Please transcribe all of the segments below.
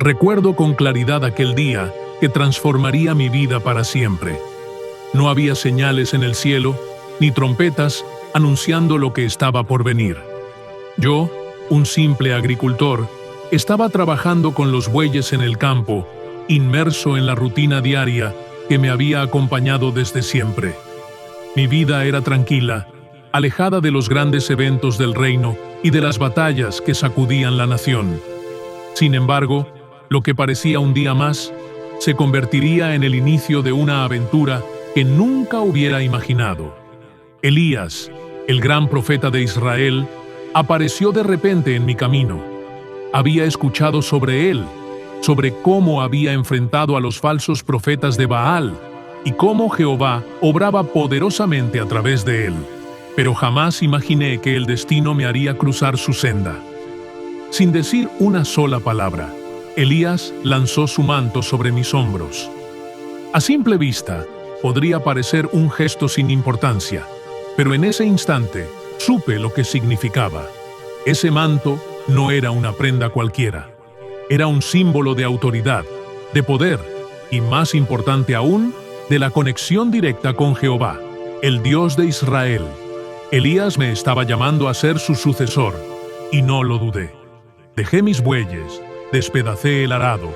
Recuerdo con claridad aquel día que transformaría mi vida para siempre. No había señales en el cielo, ni trompetas anunciando lo que estaba por venir. Yo, un simple agricultor, estaba trabajando con los bueyes en el campo, inmerso en la rutina diaria que me había acompañado desde siempre. Mi vida era tranquila, alejada de los grandes eventos del reino y de las batallas que sacudían la nación. Sin embargo, lo que parecía un día más, se convertiría en el inicio de una aventura que nunca hubiera imaginado. Elías, el gran profeta de Israel, apareció de repente en mi camino. Había escuchado sobre él, sobre cómo había enfrentado a los falsos profetas de Baal y cómo Jehová obraba poderosamente a través de él. Pero jamás imaginé que el destino me haría cruzar su senda. Sin decir una sola palabra, Elías lanzó su manto sobre mis hombros. A simple vista, podría parecer un gesto sin importancia, pero en ese instante supe lo que significaba. Ese manto no era una prenda cualquiera. Era un símbolo de autoridad, de poder y, más importante aún, de la conexión directa con Jehová, el Dios de Israel. Elías me estaba llamando a ser su sucesor, y no lo dudé. Dejé mis bueyes, despedacé el arado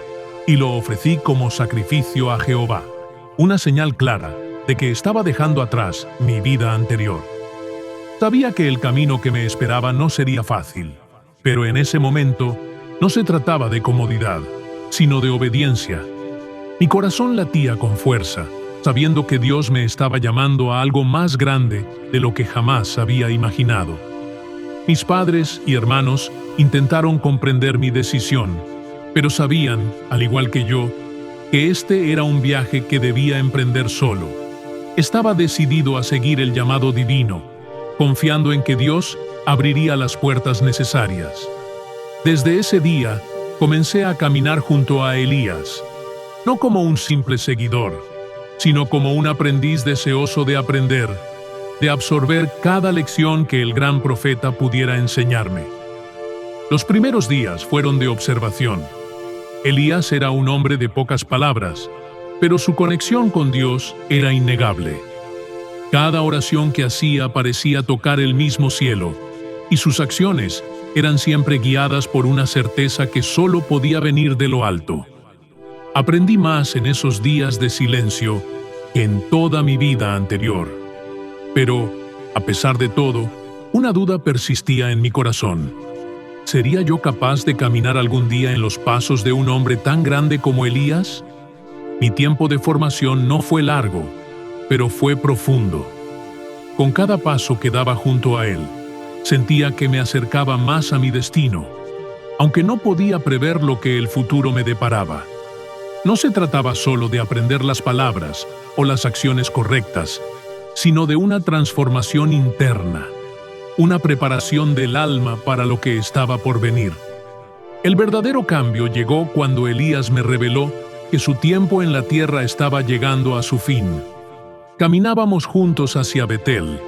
y lo ofrecí como sacrificio a Jehová, una señal clara de que estaba dejando atrás mi vida anterior. Sabía que el camino que me esperaba no sería fácil, pero en ese momento no se trataba de comodidad, sino de obediencia. Mi corazón latía con fuerza, sabiendo que Dios me estaba llamando a algo más grande de lo que jamás había imaginado. Mis padres y hermanos intentaron comprender mi decisión, pero sabían, al igual que yo, que este era un viaje que debía emprender solo. Estaba decidido a seguir el llamado divino, confiando en que Dios abriría las puertas necesarias. Desde ese día, comencé a caminar junto a Elías, no como un simple seguidor, sino como un aprendiz deseoso de aprender, de absorber cada lección que el gran profeta pudiera enseñarme. Los primeros días fueron de observación. Elías era un hombre de pocas palabras, pero su conexión con Dios era innegable. Cada oración que hacía parecía tocar el mismo cielo, y sus acciones eran siempre guiadas por una certeza que solo podía venir de lo alto. Aprendí más en esos días de silencio que en toda mi vida anterior. Pero, a pesar de todo, una duda persistía en mi corazón. ¿Sería yo capaz de caminar algún día en los pasos de un hombre tan grande como Elías? Mi tiempo de formación no fue largo, pero fue profundo. Con cada paso que daba junto a él, sentía que me acercaba más a mi destino, aunque no podía prever lo que el futuro me deparaba. No se trataba solo de aprender las palabras o las acciones correctas, sino de una transformación interna, una preparación del alma para lo que estaba por venir. El verdadero cambio llegó cuando Elías me reveló que su tiempo en la tierra estaba llegando a su fin. Caminábamos juntos hacia Betel,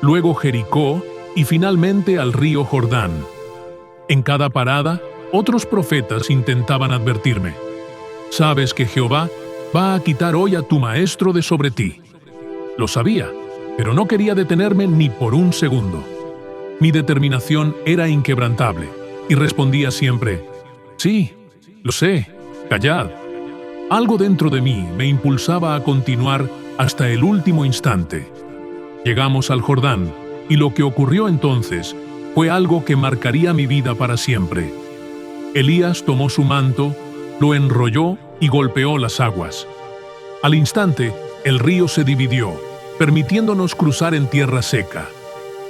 luego Jericó y finalmente al río Jordán. En cada parada, otros profetas intentaban advertirme: «Sabes que Jehová va a quitar hoy a tu maestro de sobre ti». Lo sabía, pero no quería detenerme ni por un segundo. Mi determinación era inquebrantable, y respondía siempre: «Sí, lo sé, callad». Algo dentro de mí me impulsaba a continuar hasta el último instante. Llegamos al Jordán, y lo que ocurrió entonces fue algo que marcaría mi vida para siempre. Elías tomó su manto, lo enrolló y golpeó las aguas. Al instante, el río se dividió, permitiéndonos cruzar en tierra seca.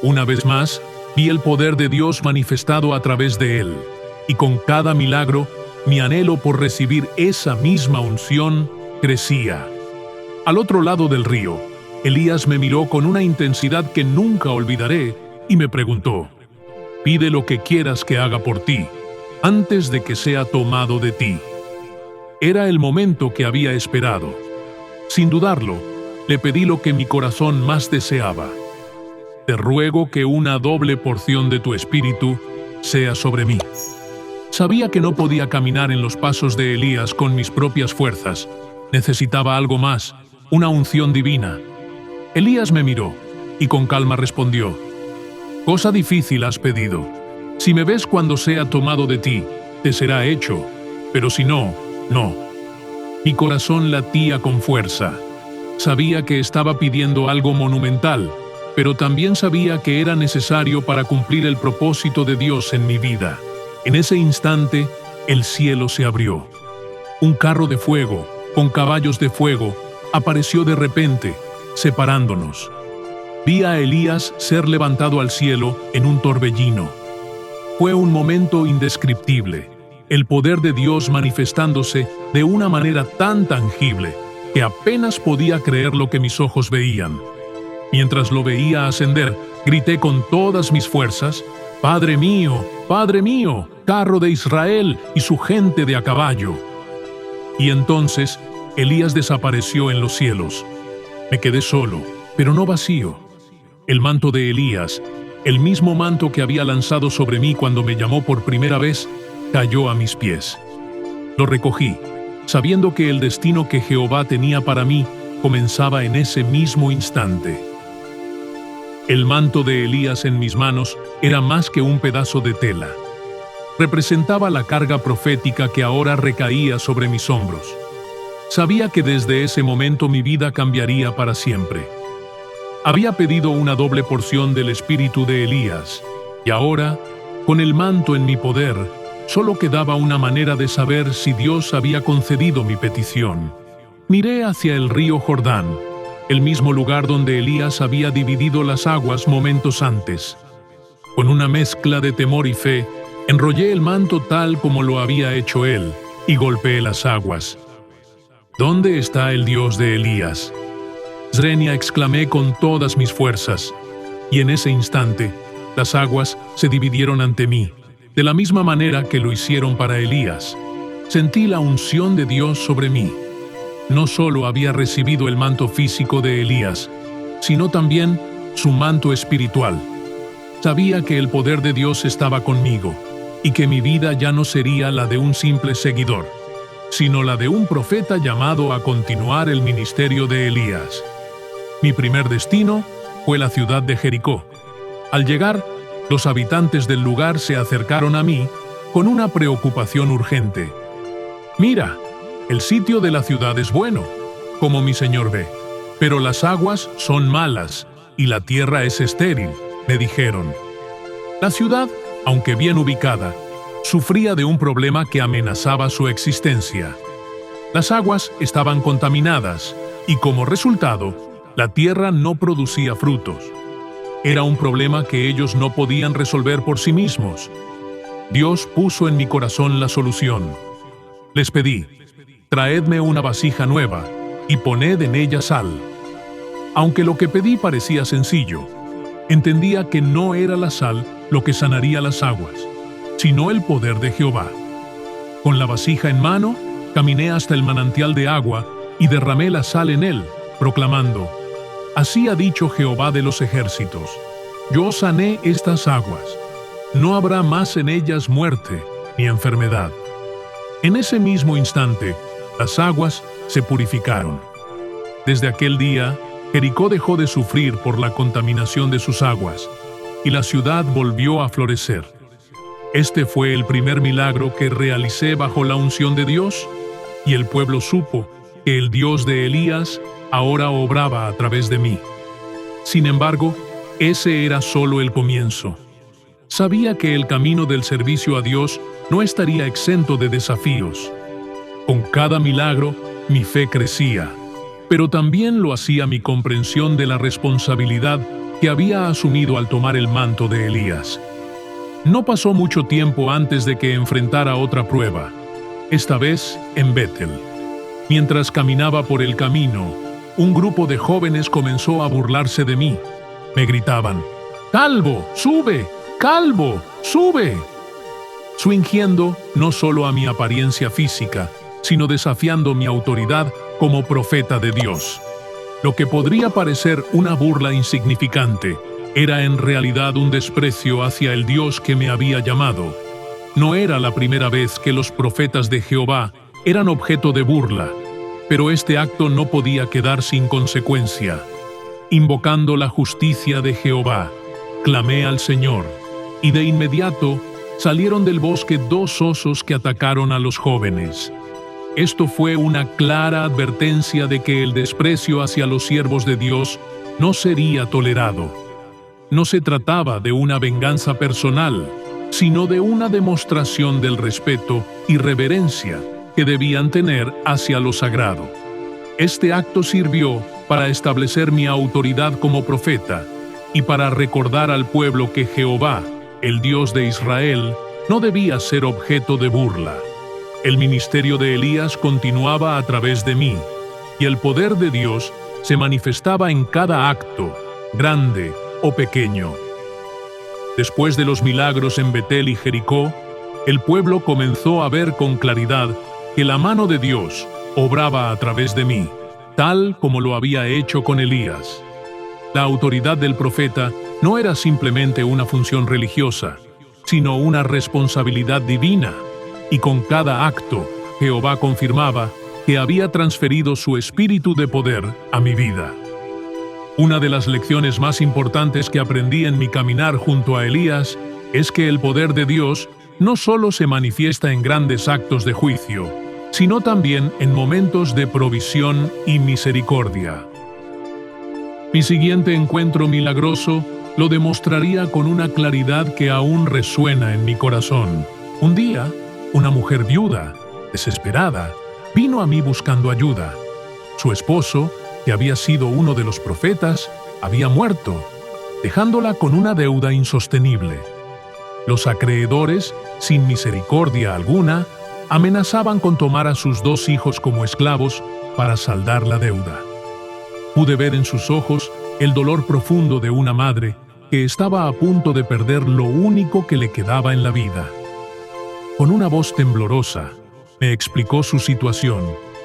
Una vez más, vi el poder de Dios manifestado a través de él, y con cada milagro, mi anhelo por recibir esa misma unción crecía. Al otro lado del río, Elías me miró con una intensidad que nunca olvidaré y me preguntó: «Pide lo que quieras que haga por ti, antes de que sea tomado de ti». Era el momento que había esperado. Sin dudarlo, le pedí lo que mi corazón más deseaba: «Te ruego que una doble porción de tu espíritu sea sobre mí». Sabía que no podía caminar en los pasos de Elías con mis propias fuerzas. Necesitaba algo más, una unción divina. Elías me miró y con calma respondió: «Cosa difícil has pedido. Si me ves cuando sea tomado de ti, te será hecho, pero si no, no». Mi corazón latía con fuerza. Sabía que estaba pidiendo algo monumental, pero también sabía que era necesario para cumplir el propósito de Dios en mi vida. En ese instante, el cielo se abrió. Un carro de fuego, con caballos de fuego, apareció de repente, separándonos. Vi a Elías ser levantado al cielo en un torbellino. Fue un momento indescriptible, el poder de Dios manifestándose de una manera tan tangible que apenas podía creer lo que mis ojos veían. Mientras lo veía ascender, grité con todas mis fuerzas: Padre mío, carro de Israel y su gente de a caballo». Y entonces Elías desapareció en los cielos. Me quedé solo, pero no vacío. El manto de Elías, el mismo manto que había lanzado sobre mí cuando me llamó por primera vez, cayó a mis pies. Lo recogí, sabiendo que el destino que Jehová tenía para mí comenzaba en ese mismo instante. El manto de Elías en mis manos era más que un pedazo de tela. Representaba la carga profética que ahora recaía sobre mis hombros. Sabía que desde ese momento mi vida cambiaría para siempre. Había pedido una doble porción del espíritu de Elías, y ahora, con el manto en mi poder, solo quedaba una manera de saber si Dios había concedido mi petición. Miré hacia el río Jordán, el mismo lugar donde Elías había dividido las aguas momentos antes. Con una mezcla de temor y fe, enrollé el manto tal como lo había hecho él y golpeé las aguas. ¿Dónde está el Dios de Elías? Srenia, exclamé con todas mis fuerzas, y en ese instante, las aguas se dividieron ante mí, de la misma manera que lo hicieron para Elías. Sentí la unción de Dios sobre mí. No solo había recibido el manto físico de Elías, sino también su manto espiritual. Sabía que el poder de Dios estaba conmigo, y que mi vida ya no sería la de un simple seguidor, sino la de un profeta llamado a continuar el ministerio de Elías. Mi primer destino fue la ciudad de Jericó. Al llegar, los habitantes del lugar se acercaron a mí con una preocupación urgente. «Mira, el sitio de la ciudad es bueno, como mi señor ve, pero las aguas son malas y la tierra es estéril», me dijeron. La ciudad, aunque bien ubicada, sufría de un problema que amenazaba su existencia. Las aguas estaban contaminadas y, como resultado, la tierra no producía frutos. Era un problema que ellos no podían resolver por sí mismos. Dios puso en mi corazón la solución. Les pedí: «Traedme una vasija nueva y poned en ella sal». Aunque lo que pedí parecía sencillo, entendía que no era la sal lo que sanaría las aguas, sino el poder de Jehová. Con la vasija en mano, caminé hasta el manantial de agua y derramé la sal en él, proclamando: «Así ha dicho Jehová de los ejércitos: yo sané estas aguas. No habrá más en ellas muerte ni enfermedad». En ese mismo instante, las aguas se purificaron. Desde aquel día, Jericó dejó de sufrir por la contaminación de sus aguas, y la ciudad volvió a florecer. Este fue el primer milagro que realicé bajo la unción de Dios, y el pueblo supo que el Dios de Elías ahora obraba a través de mí. Sin embargo, ese era solo el comienzo. Sabía que el camino del servicio a Dios no estaría exento de desafíos. Con cada milagro, mi fe crecía, pero también lo hacía mi comprensión de la responsabilidad que había asumido al tomar el manto de Elías. No pasó mucho tiempo antes de que enfrentara otra prueba, esta vez en Betel. Mientras caminaba por el camino, un grupo de jóvenes comenzó a burlarse de mí. Me gritaban: «¡Calvo, sube! ¡Calvo, sube!», swingiendo no solo a mi apariencia física, sino desafiando mi autoridad como profeta de Dios. Lo que podría parecer una burla insignificante era en realidad un desprecio hacia el Dios que me había llamado. No era la primera vez que los profetas de Jehová eran objeto de burla, pero este acto no podía quedar sin consecuencia. Invocando la justicia de Jehová, clamé al Señor, y de inmediato salieron del bosque 2 osos que atacaron a los jóvenes. Esto fue una clara advertencia de que el desprecio hacia los siervos de Dios no sería tolerado. No se trataba de una venganza personal, sino de una demostración del respeto y reverencia que debían tener hacia lo sagrado. Este acto sirvió para establecer mi autoridad como profeta y para recordar al pueblo que Jehová, el Dios de Israel, no debía ser objeto de burla. El ministerio de Elías continuaba a través de mí, y el poder de Dios se manifestaba en cada acto, grande o pequeño. Después de los milagros en Betel y Jericó, el pueblo comenzó a ver con claridad que la mano de Dios obraba a través de mí, tal como lo había hecho con Elías. La autoridad del profeta no era simplemente una función religiosa, sino una responsabilidad divina, y con cada acto, Jehová confirmaba que había transferido su espíritu de poder a mi vida. Una de las lecciones más importantes que aprendí en mi caminar junto a Elías es que el poder de Dios no solo se manifiesta en grandes actos de juicio, sino también en momentos de provisión y misericordia. Mi siguiente encuentro milagroso lo demostraría con una claridad que aún resuena en mi corazón. Un día, una mujer viuda, desesperada, vino a mí buscando ayuda. Su esposo, que había sido uno de los profetas, había muerto, dejándola con una deuda insostenible. Los acreedores, sin misericordia alguna, amenazaban con tomar a sus 2 hijos como esclavos para saldar la deuda. Pude ver en sus ojos el dolor profundo de una madre que estaba a punto de perder lo único que le quedaba en la vida. Con una voz temblorosa, me explicó su situación,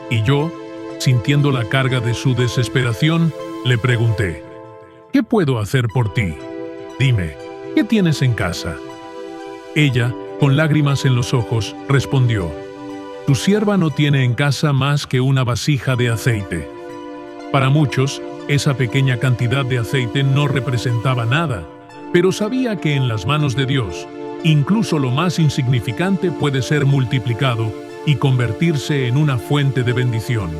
y yo, sintiendo la carga de su desesperación, le pregunté: ¿qué puedo hacer por ti? Dime, ¿qué tienes en casa? Ella, con lágrimas en los ojos, respondió: tu sierva no tiene en casa más que una vasija de aceite. Para muchos, esa pequeña cantidad de aceite no representaba nada, pero sabía que en las manos de Dios, incluso lo más insignificante puede ser multiplicado y convertirse en una fuente de bendición.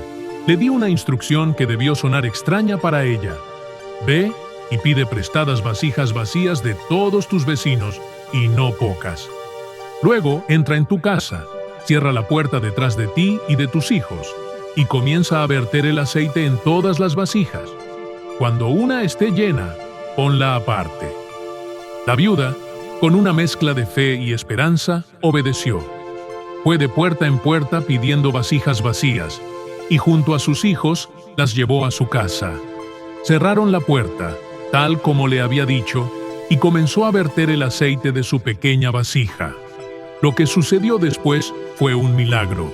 Le di una instrucción que debió sonar extraña para ella: ve y pide prestadas vasijas vacías de todos tus vecinos, y no pocas. Luego entra en tu casa, cierra la puerta detrás de ti y de tus hijos, y comienza a verter el aceite en todas las vasijas. Cuando una esté llena, ponla aparte. La viuda, con una mezcla de fe y esperanza, obedeció. Fue de puerta en puerta pidiendo vasijas vacías, y junto a sus hijos las llevó a su casa. Cerraron la puerta, tal como le había dicho, y comenzó a verter el aceite de su pequeña vasija. Lo que sucedió después fue un milagro.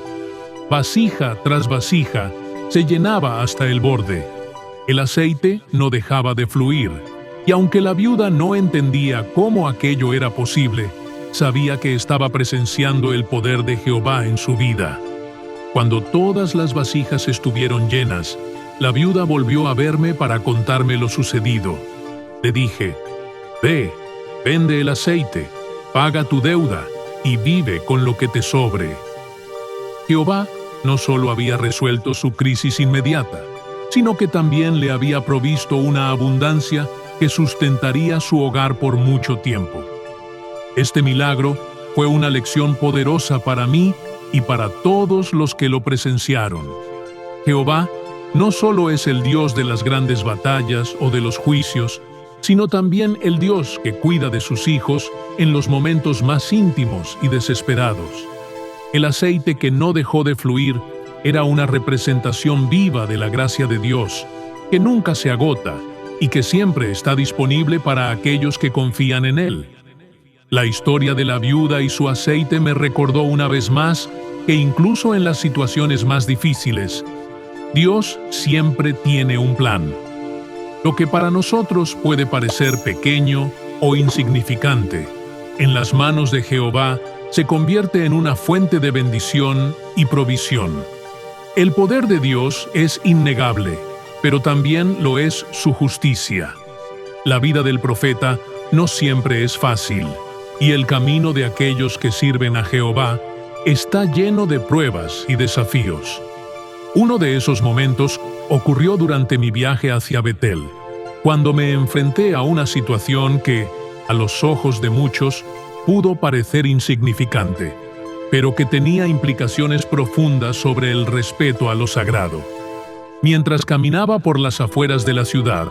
Vasija tras vasija se llenaba hasta el borde. El aceite no dejaba de fluir, y aunque la viuda no entendía cómo aquello era posible, sabía que estaba presenciando el poder de Jehová en su vida. Cuando todas las vasijas estuvieron llenas, la viuda volvió a verme para contarme lo sucedido. Le dije: ve, vende el aceite, paga tu deuda y vive con lo que te sobre. Jehová no solo había resuelto su crisis inmediata, sino que también le había provisto una abundancia que sustentaría su hogar por mucho tiempo. Este milagro fue una lección poderosa para mí y para todos los que lo presenciaron. Jehová no solo es el Dios de las grandes batallas o de los juicios, sino también el Dios que cuida de sus hijos en los momentos más íntimos y desesperados. El aceite que no dejó de fluir era una representación viva de la gracia de Dios, que nunca se agota y que siempre está disponible para aquellos que confían en Él. La historia de la viuda y su aceite me recordó una vez más que incluso en las situaciones más difíciles, Dios siempre tiene un plan. Lo que para nosotros puede parecer pequeño o insignificante, en las manos de Jehová se convierte en una fuente de bendición y provisión. El poder de Dios es innegable, pero también lo es su justicia. La vida del profeta no siempre es fácil, y el camino de aquellos que sirven a Jehová está lleno de pruebas y desafíos. Uno de esos momentos ocurrió durante mi viaje hacia Betel, cuando me enfrenté a una situación que, a los ojos de muchos, pudo parecer insignificante, pero que tenía implicaciones profundas sobre el respeto a lo sagrado. Mientras caminaba por las afueras de la ciudad,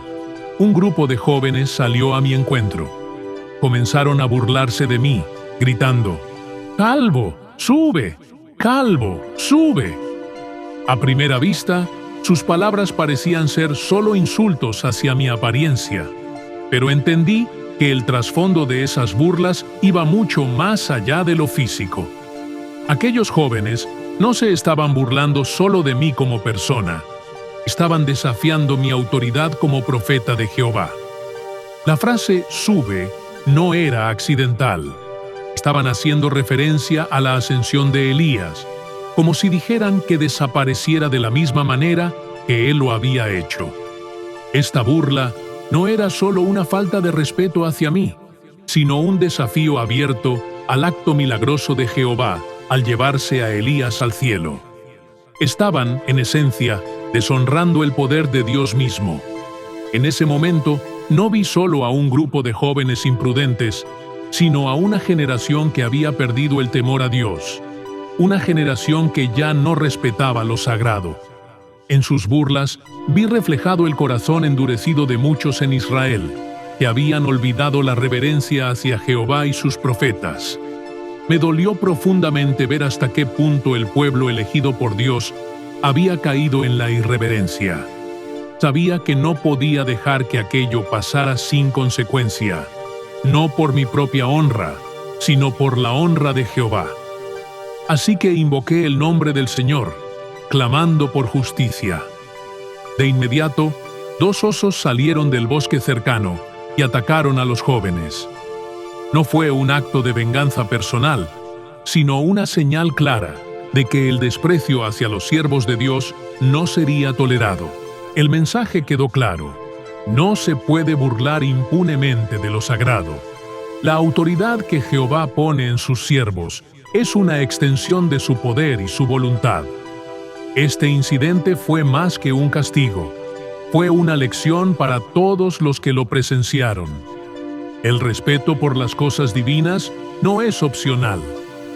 un grupo de jóvenes salió a mi encuentro. Comenzaron a burlarse de mí, gritando: «¡Calvo, sube! ¡Calvo, sube!». A primera vista, sus palabras parecían ser solo insultos hacia mi apariencia, pero entendí que el trasfondo de esas burlas iba mucho más allá de lo físico. Aquellos jóvenes no se estaban burlando solo de mí como persona, estaban desafiando mi autoridad como profeta de Jehová. La frase «sube» no era accidental. Estaban haciendo referencia a la ascensión de Elías, como si dijeran que desapareciera de la misma manera que él lo había hecho. Esta burla no era solo una falta de respeto hacia mí, sino un desafío abierto al acto milagroso de Jehová al llevarse a Elías al cielo. Estaban, en esencia, deshonrando el poder de Dios mismo. En ese momento, no vi solo a un grupo de jóvenes imprudentes, sino a una generación que había perdido el temor a Dios, una generación que ya no respetaba lo sagrado. En sus burlas, vi reflejado el corazón endurecido de muchos en Israel, que habían olvidado la reverencia hacia Jehová y sus profetas. Me dolió profundamente ver hasta qué punto el pueblo elegido por Dios había caído en la irreverencia. Sabía que no podía dejar que aquello pasara sin consecuencia, no por mi propia honra, sino por la honra de Jehová. Así que invoqué el nombre del Señor, clamando por justicia. De inmediato, 2 osos salieron del bosque cercano y atacaron a los jóvenes. No fue un acto de venganza personal, sino una señal clara de que el desprecio hacia los siervos de Dios no sería tolerado. El mensaje quedó claro: no se puede burlar impunemente de lo sagrado. La autoridad que Jehová pone en sus siervos es una extensión de su poder y su voluntad. Este incidente fue más que un castigo, fue una lección para todos los que lo presenciaron. El respeto por las cosas divinas no es opcional,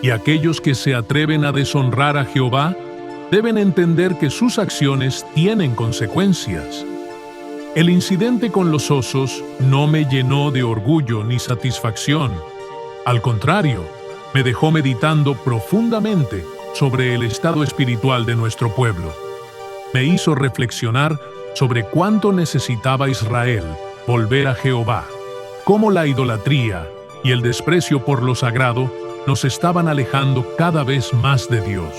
y aquellos que se atreven a deshonrar a Jehová deben entender que sus acciones tienen consecuencias. El incidente con los osos no me llenó de orgullo ni satisfacción. Al contrario, me dejó meditando profundamente sobre el estado espiritual de nuestro pueblo. Me hizo reflexionar sobre cuánto necesitaba Israel volver a Jehová, cómo la idolatría y el desprecio por lo sagrado nos estaban alejando cada vez más de Dios.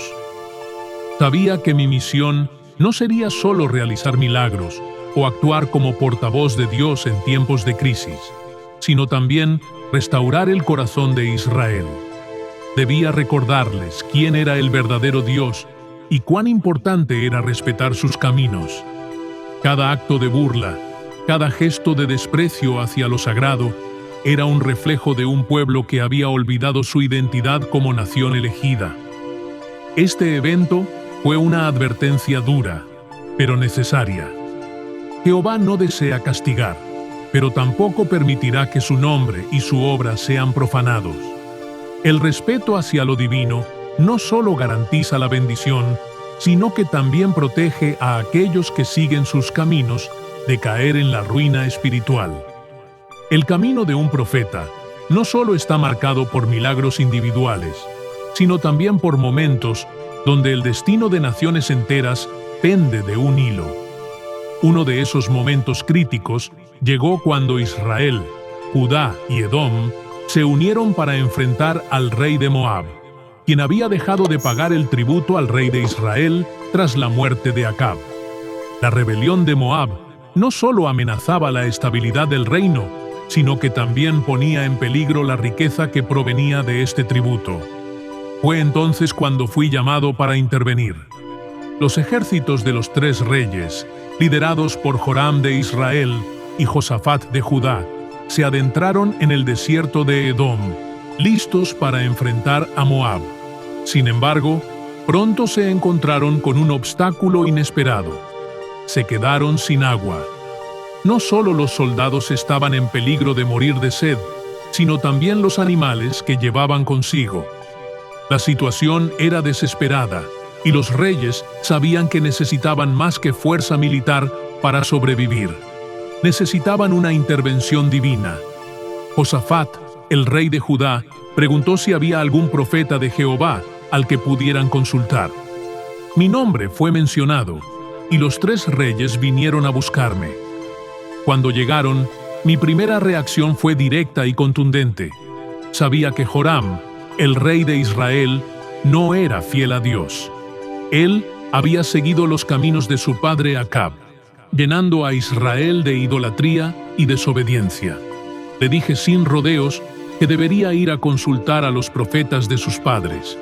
Sabía que mi misión no sería solo realizar milagros o actuar como portavoz de Dios en tiempos de crisis, sino también restaurar el corazón de Israel. Debía recordarles quién era el verdadero Dios y cuán importante era respetar sus caminos. Cada acto de burla, cada gesto de desprecio hacia lo sagrado, era un reflejo de un pueblo que había olvidado su identidad como nación elegida. Este evento fue una advertencia dura, pero necesaria. Jehová no desea castigar, pero tampoco permitirá que su nombre y su obra sean profanados. El respeto hacia lo divino no solo garantiza la bendición, sino que también protege a aquellos que siguen sus caminos de caer en la ruina espiritual. El camino de un profeta no solo está marcado por milagros individuales, sino también por momentos donde el destino de naciones enteras pende de un hilo. Uno de esos momentos críticos llegó cuando Israel, Judá y Edom se unieron para enfrentar al rey de Moab, quien había dejado de pagar el tributo al rey de Israel tras la muerte de Acab. La rebelión de Moab no solo amenazaba la estabilidad del reino, sino que también ponía en peligro la riqueza que provenía de este tributo. Fue entonces cuando fui llamado para intervenir. Los ejércitos de los 3 reyes, liderados por Joram de Israel y Josafat de Judá, se adentraron en el desierto de Edom, listos para enfrentar a Moab. Sin embargo, pronto se encontraron con un obstáculo inesperado. Se quedaron sin agua. No solo los soldados estaban en peligro de morir de sed, sino también los animales que llevaban consigo. La situación era desesperada, y los reyes sabían que necesitaban más que fuerza militar para sobrevivir. Necesitaban una intervención divina. Josafat, el rey de Judá, preguntó si había algún profeta de Jehová al que pudieran consultar. Mi nombre fue mencionado, y los 3 reyes vinieron a buscarme. Cuando llegaron, mi primera reacción fue directa y contundente. Sabía que Joram, el rey de Israel, no era fiel a Dios. Él había seguido los caminos de su padre Acab, llenando a Israel de idolatría y desobediencia. Le dije sin rodeos que debería ir a consultar a los profetas de sus padres.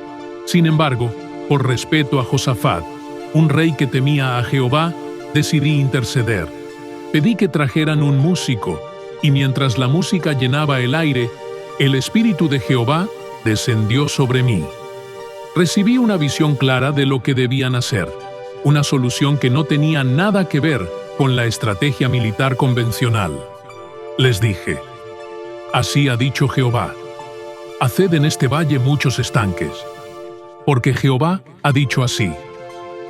Sin embargo, por respeto a Josafat, un rey que temía a Jehová, decidí interceder. Pedí que trajeran un músico, y mientras la música llenaba el aire, el Espíritu de Jehová descendió sobre mí. Recibí una visión clara de lo que debían hacer, una solución que no tenía nada que ver con la estrategia militar convencional. Les dije: así ha dicho Jehová, haced en este valle muchos estanques, porque Jehová ha dicho así: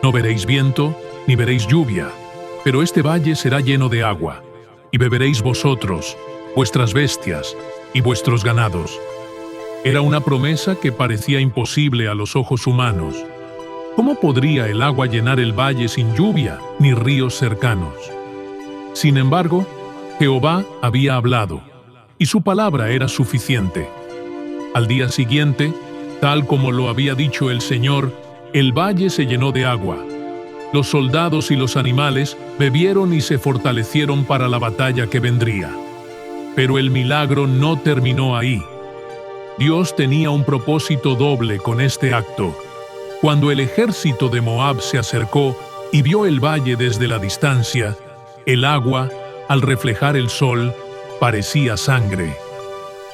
no veréis viento, ni veréis lluvia, pero este valle será lleno de agua, y beberéis vosotros, vuestras bestias y vuestros ganados. Era una promesa que parecía imposible a los ojos humanos. ¿Cómo podría el agua llenar el valle sin lluvia ni ríos cercanos? Sin embargo, Jehová había hablado, y su palabra era suficiente. Al día siguiente, tal como lo había dicho el Señor, el valle se llenó de agua. Los soldados y los animales bebieron y se fortalecieron para la batalla que vendría. Pero el milagro no terminó ahí. Dios tenía un propósito doble con este acto. Cuando el ejército de Moab se acercó y vio el valle desde la distancia, el agua, al reflejar el sol, parecía sangre.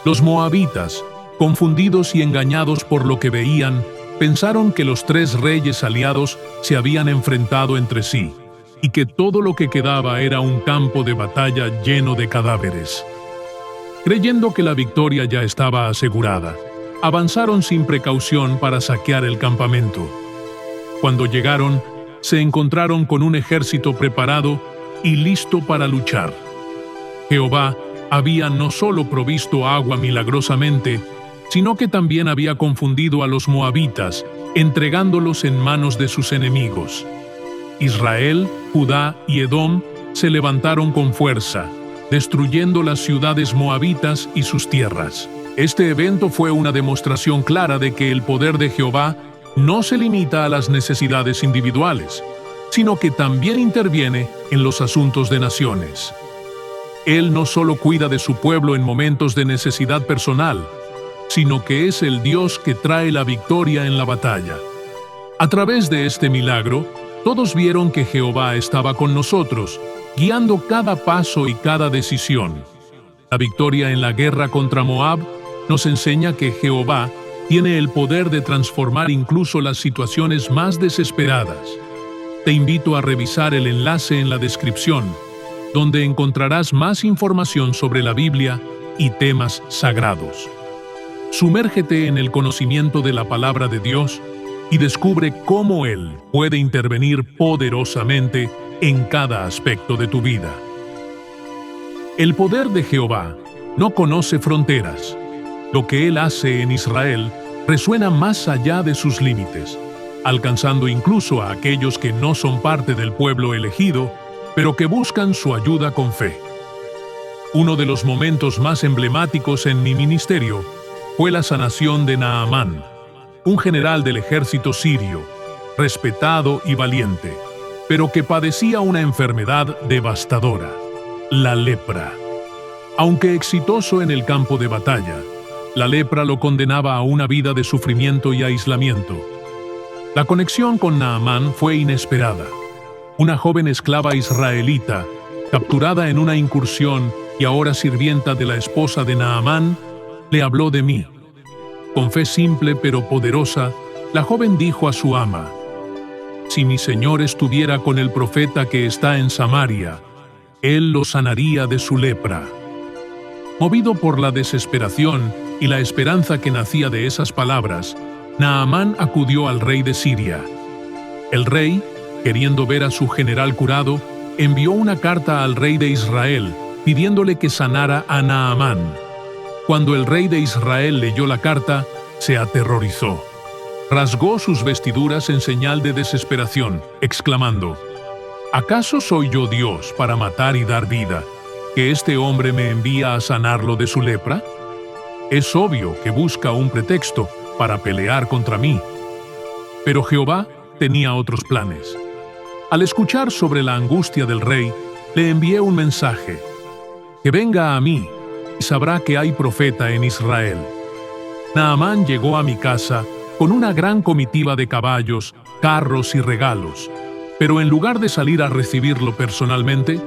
Los moabitas, confundidos y engañados por lo que veían, pensaron que los 3 reyes aliados se habían enfrentado entre sí, y que todo lo que quedaba era un campo de batalla lleno de cadáveres. Creyendo que la victoria ya estaba asegurada, avanzaron sin precaución para saquear el campamento. Cuando llegaron, se encontraron con un ejército preparado y listo para luchar. Jehová había no solo provisto agua milagrosamente, sino que también había confundido a los moabitas, entregándolos en manos de sus enemigos. Israel, Judá y Edom se levantaron con fuerza, destruyendo las ciudades moabitas y sus tierras. Este evento fue una demostración clara de que el poder de Jehová no se limita a las necesidades individuales, sino que también interviene en los asuntos de naciones. Él no solo cuida de su pueblo en momentos de necesidad personal, sino que es el Dios que trae la victoria en la batalla. A través de este milagro, todos vieron que Jehová estaba con nosotros, guiando cada paso y cada decisión. La victoria en la guerra contra Moab nos enseña que Jehová tiene el poder de transformar incluso las situaciones más desesperadas. Te invito a revisar el enlace en la descripción, donde encontrarás más información sobre la Biblia y temas sagrados. Sumérgete en el conocimiento de la palabra de Dios y descubre cómo Él puede intervenir poderosamente en cada aspecto de tu vida. El poder de Jehová no conoce fronteras. Lo que Él hace en Israel resuena más allá de sus límites, alcanzando incluso a aquellos que no son parte del pueblo elegido, pero que buscan su ayuda con fe. Uno de los momentos más emblemáticos en mi ministerio fue la sanación de Naamán, un general del ejército sirio, respetado y valiente, pero que padecía una enfermedad devastadora, la lepra. Aunque exitoso en el campo de batalla, la lepra lo condenaba a una vida de sufrimiento y aislamiento. La conexión con Naamán fue inesperada. Una joven esclava israelita, capturada en una incursión y ahora sirvienta de la esposa de Naamán, le habló de mí. Con fe simple pero poderosa, la joven dijo a su ama: «Si mi señor estuviera con el profeta que está en Samaria, él lo sanaría de su lepra». Movido por la desesperación y la esperanza que nacía de esas palabras, Naamán acudió al rey de Siria. El rey, queriendo ver a su general curado, envió una carta al rey de Israel, pidiéndole que sanara a Naamán. Cuando el rey de Israel leyó la carta, se aterrorizó. Rasgó sus vestiduras en señal de desesperación, exclamando: «¿Acaso soy yo Dios para matar y dar vida, que este hombre me envía a sanarlo de su lepra? Es obvio que busca un pretexto para pelear contra mí». Pero Jehová tenía otros planes. Al escuchar sobre la angustia del rey, le envié un mensaje: «Que venga a mí, y sabrá que hay profeta en Israel». Naamán llegó a mi casa con una gran comitiva de caballos, carros y regalos, pero en lugar de salir a recibirlo personalmente,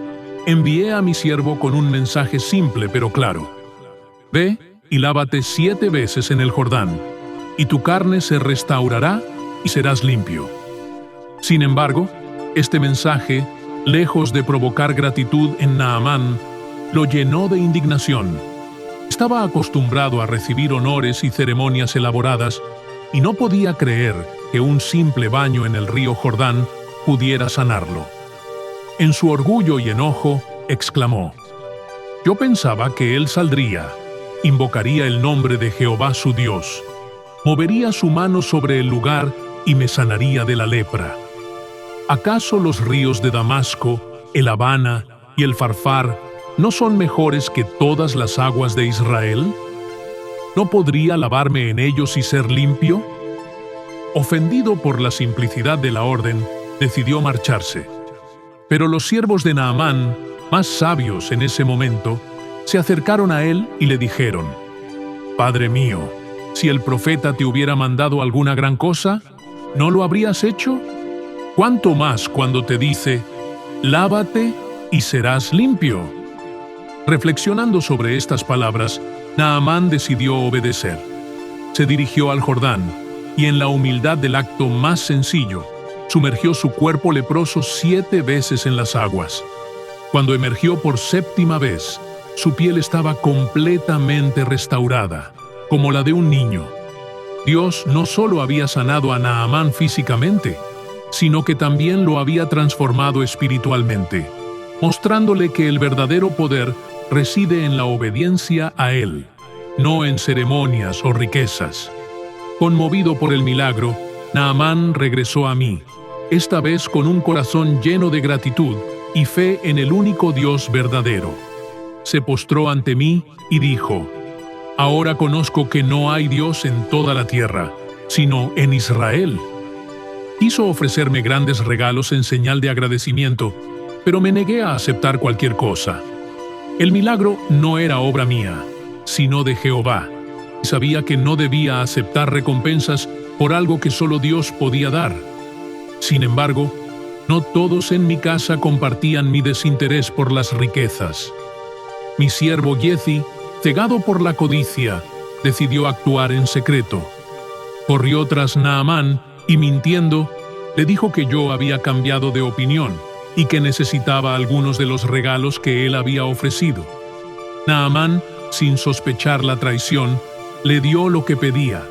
envié a mi siervo con un mensaje simple pero claro: «Ve y lávate 7 veces en el Jordán, y tu carne se restaurará y serás limpio». Sin embargo, este mensaje, lejos de provocar gratitud en Naamán, lo llenó de indignación. Estaba acostumbrado a recibir honores y ceremonias elaboradas y no podía creer que un simple baño en el río Jordán pudiera sanarlo. En su orgullo y enojo, exclamó: «Yo pensaba que él saldría, invocaría el nombre de Jehová su Dios, movería su mano sobre el lugar y me sanaría de la lepra. ¿Acaso los ríos de Damasco, el Habana y el Farfar no son mejores que todas las aguas de Israel? ¿No podría lavarme en ellos y ser limpio?». Ofendido por la simplicidad de la orden, decidió marcharse. Pero los siervos de Naamán, más sabios en ese momento, se acercaron a él y le dijeron: «Padre mío, si el profeta te hubiera mandado alguna gran cosa, ¿no lo habrías hecho? ¿Cuánto más cuando te dice: lávate y serás limpio?». Reflexionando sobre estas palabras, Naamán decidió obedecer. Se dirigió al Jordán y, en la humildad del acto más sencillo, sumergió su cuerpo leproso 7 veces en las aguas. Cuando emergió por 7ª vez, su piel estaba completamente restaurada, como la de un niño. Dios no solo había sanado a Naamán físicamente, sino que también lo había transformado espiritualmente, mostrándole que el verdadero poder reside en la obediencia a Él, no en ceremonias o riquezas. Conmovido por el milagro, Naamán regresó a mí, esta vez con un corazón lleno de gratitud y fe en el único Dios verdadero. Se postró ante mí y dijo: «Ahora conozco que no hay Dios en toda la tierra, sino en Israel». Quiso ofrecerme grandes regalos en señal de agradecimiento, pero me negué a aceptar cualquier cosa. El milagro no era obra mía, sino de Jehová, y sabía que no debía aceptar recompensas por algo que solo Dios podía dar. Sin embargo, no todos en mi casa compartían mi desinterés por las riquezas. Mi siervo Giezi, cegado por la codicia, decidió actuar en secreto. Corrió tras Naamán y, mintiendo, le dijo que yo había cambiado de opinión y que necesitaba algunos de los regalos que él había ofrecido. Naamán, sin sospechar la traición, le dio lo que pedía.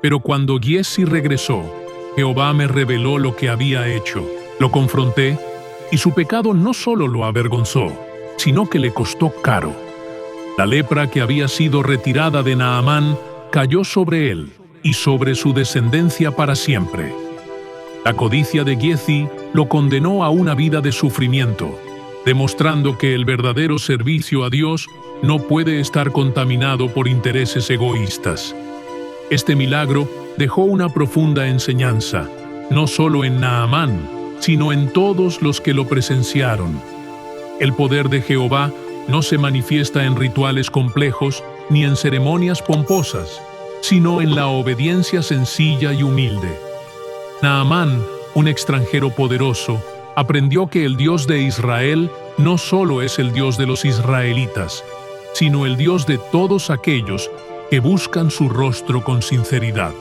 Pero cuando Giezi regresó, Jehová me reveló lo que había hecho. Lo confronté y su pecado no solo lo avergonzó, sino que le costó caro. La lepra que había sido retirada de Naamán cayó sobre él y sobre su descendencia para siempre. La codicia de Giezi lo condenó a una vida de sufrimiento, demostrando que el verdadero servicio a Dios no puede estar contaminado por intereses egoístas. Este milagro dejó una profunda enseñanza, no solo en Naamán, sino en todos los que lo presenciaron. El poder de Jehová no se manifiesta en rituales complejos ni en ceremonias pomposas, sino en la obediencia sencilla y humilde. Naamán, un extranjero poderoso, aprendió que el Dios de Israel no solo es el Dios de los israelitas, sino el Dios de todos aquellos que buscan su rostro con sinceridad.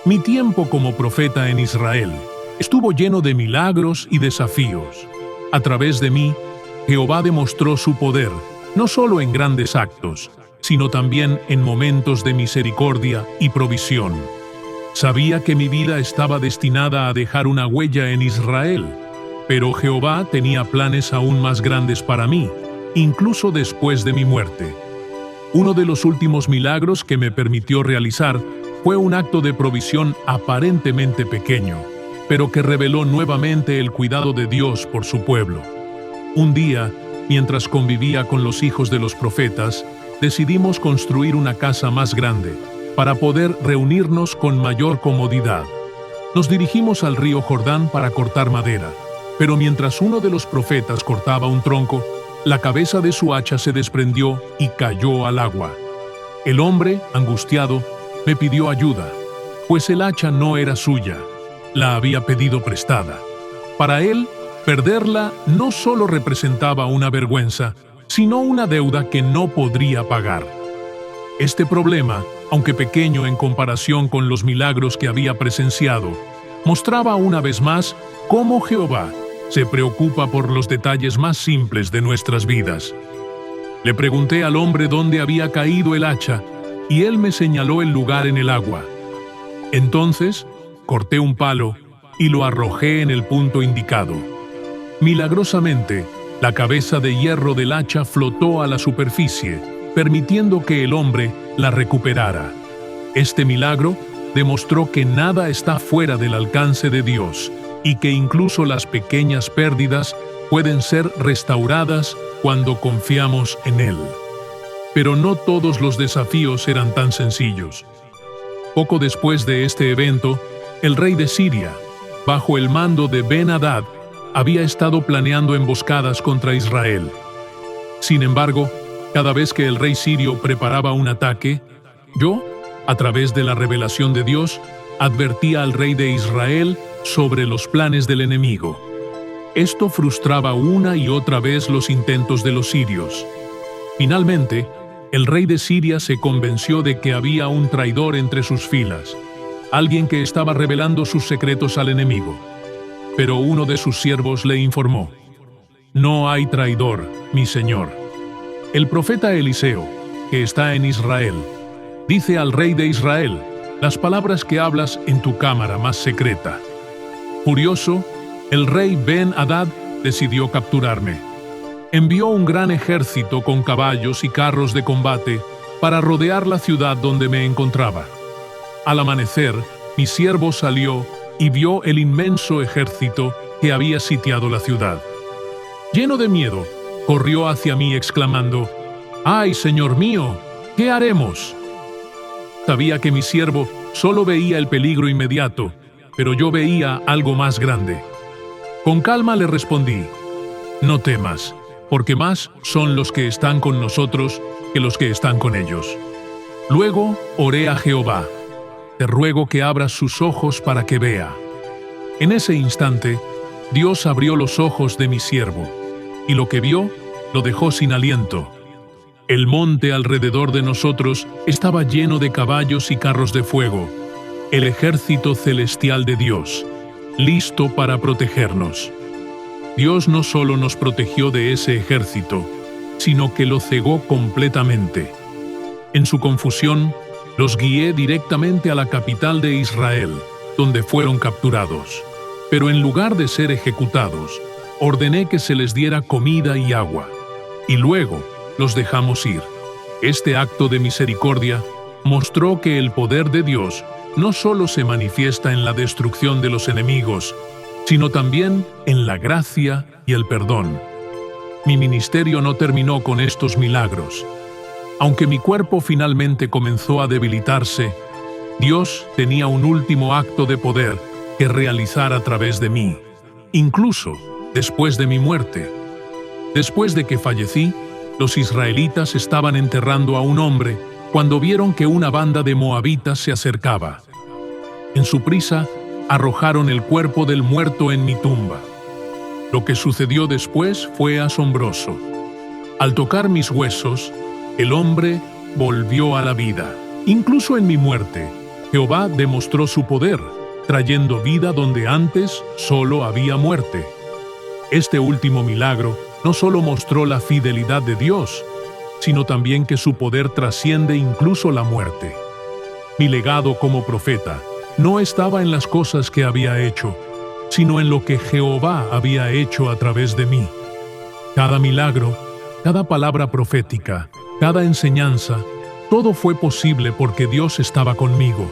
Mi tiempo como profeta en Israel estuvo lleno de milagros y desafíos. A través de mí, Jehová demostró su poder, no solo en grandes actos, sino también en momentos de misericordia y provisión. Sabía que mi vida estaba destinada a dejar una huella en Israel, pero Jehová tenía planes aún más grandes para mí, incluso después de mi muerte. Uno de los últimos milagros que me permitió realizar fue un acto de provisión aparentemente pequeño, pero que reveló nuevamente el cuidado de Dios por su pueblo. Un día, mientras convivía con los hijos de los profetas, decidimos construir una casa más grande, para poder reunirnos con mayor comodidad. Nos dirigimos al río Jordán para cortar madera, pero mientras uno de los profetas cortaba un tronco, la cabeza de su hacha se desprendió y cayó al agua. El hombre, angustiado, me pidió ayuda, pues el hacha no era suya, la había pedido prestada. Para él, perderla no solo representaba una vergüenza, sino una deuda que no podría pagar. Este problema, aunque pequeño en comparación con los milagros que había presenciado, mostraba una vez más cómo Jehová se preocupa por los detalles más simples de nuestras vidas. Le pregunté al hombre dónde había caído el hacha, y él me señaló el lugar en el agua. Entonces, corté un palo y lo arrojé en el punto indicado. Milagrosamente, la cabeza de hierro del hacha flotó a la superficie, permitiendo que el hombre la recuperara. Este milagro demostró que nada está fuera del alcance de Dios y que incluso las pequeñas pérdidas pueden ser restauradas cuando confiamos en Él. Pero no todos los desafíos eran tan sencillos. Poco después de este evento, el rey de Siria, bajo el mando de Ben-Hadad, había estado planeando emboscadas contra Israel. Sin embargo, cada vez que el rey sirio preparaba un ataque, yo, a través de la revelación de Dios, advertía al rey de Israel sobre los planes del enemigo. Esto frustraba una y otra vez los intentos de los sirios. Finalmente, el rey de Siria se convenció de que había un traidor entre sus filas, alguien que estaba revelando sus secretos al enemigo. Pero uno de sus siervos le informó: «No hay traidor, mi señor. El profeta Eliseo, que está en Israel, dice al rey de Israel las palabras que hablas en tu cámara más secreta». Furioso, el rey Ben-Hadad decidió capturarme. Envió un gran ejército con caballos y carros de combate para rodear la ciudad donde me encontraba. Al amanecer, mi siervo salió y vio el inmenso ejército que había sitiado la ciudad. Lleno de miedo, corrió hacia mí exclamando: «¡Ay, señor mío! ¿Qué haremos?». Sabía que mi siervo solo veía el peligro inmediato, pero yo veía algo más grande. Con calma le respondí: «No temas, porque más son los que están con nosotros que los que están con ellos». Luego oré a Jehová: «Te ruego que abras sus ojos para que vea». En ese instante, Dios abrió los ojos de mi siervo, y lo que vio lo dejó sin aliento. El monte alrededor de nosotros estaba lleno de caballos y carros de fuego, el ejército celestial de Dios, listo para protegernos. Dios no solo nos protegió de ese ejército, sino que lo cegó completamente. En su confusión, los guié directamente a la capital de Israel, donde fueron capturados. Pero en lugar de ser ejecutados, ordené que se les diera comida y agua, y luego los dejamos ir. Este acto de misericordia mostró que el poder de Dios no solo se manifiesta en la destrucción de los enemigos, sino también en la gracia y el perdón. Mi ministerio no terminó con estos milagros. Aunque mi cuerpo finalmente comenzó a debilitarse, Dios tenía un último acto de poder que realizar a través de mí, incluso después de mi muerte. Después de que fallecí, Los israelitas estaban enterrando a un hombre cuando vieron que una banda de moabitas se acercaba. En su prisa, arrojaron el cuerpo del muerto en mi tumba. Lo que sucedió después fue asombroso. Al tocar mis huesos, el hombre volvió a la vida. Incluso en mi muerte, Jehová demostró su poder, trayendo vida donde antes solo había muerte. Este último milagro no solo mostró la fidelidad de Dios, sino también que su poder trasciende incluso la muerte. Mi legado como profeta no estaba en las cosas que había hecho, sino en lo que Jehová había hecho a través de mí. Cada milagro, cada palabra profética, cada enseñanza, todo fue posible porque Dios estaba conmigo.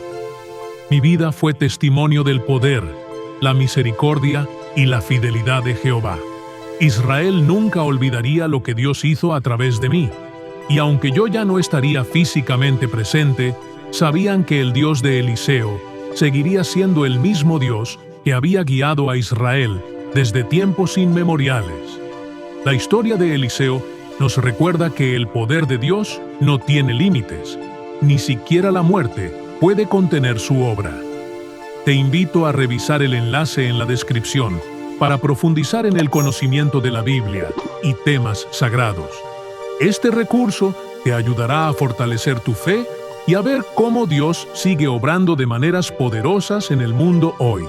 Mi vida fue testimonio del poder, la misericordia y la fidelidad de Jehová. Israel nunca olvidaría lo que Dios hizo a través de mí, y aunque yo ya no estaría físicamente presente, sabían que el Dios de Eliseo seguiría siendo el mismo Dios que había guiado a Israel desde tiempos inmemoriales. La historia de Eliseo nos recuerda que el poder de Dios no tiene límites, ni siquiera la muerte puede contener su obra. Te invito a revisar el enlace en la descripción para profundizar en el conocimiento de la Biblia y temas sagrados. Este recurso te ayudará a fortalecer tu fe y a ver cómo Dios sigue obrando de maneras poderosas en el mundo hoy.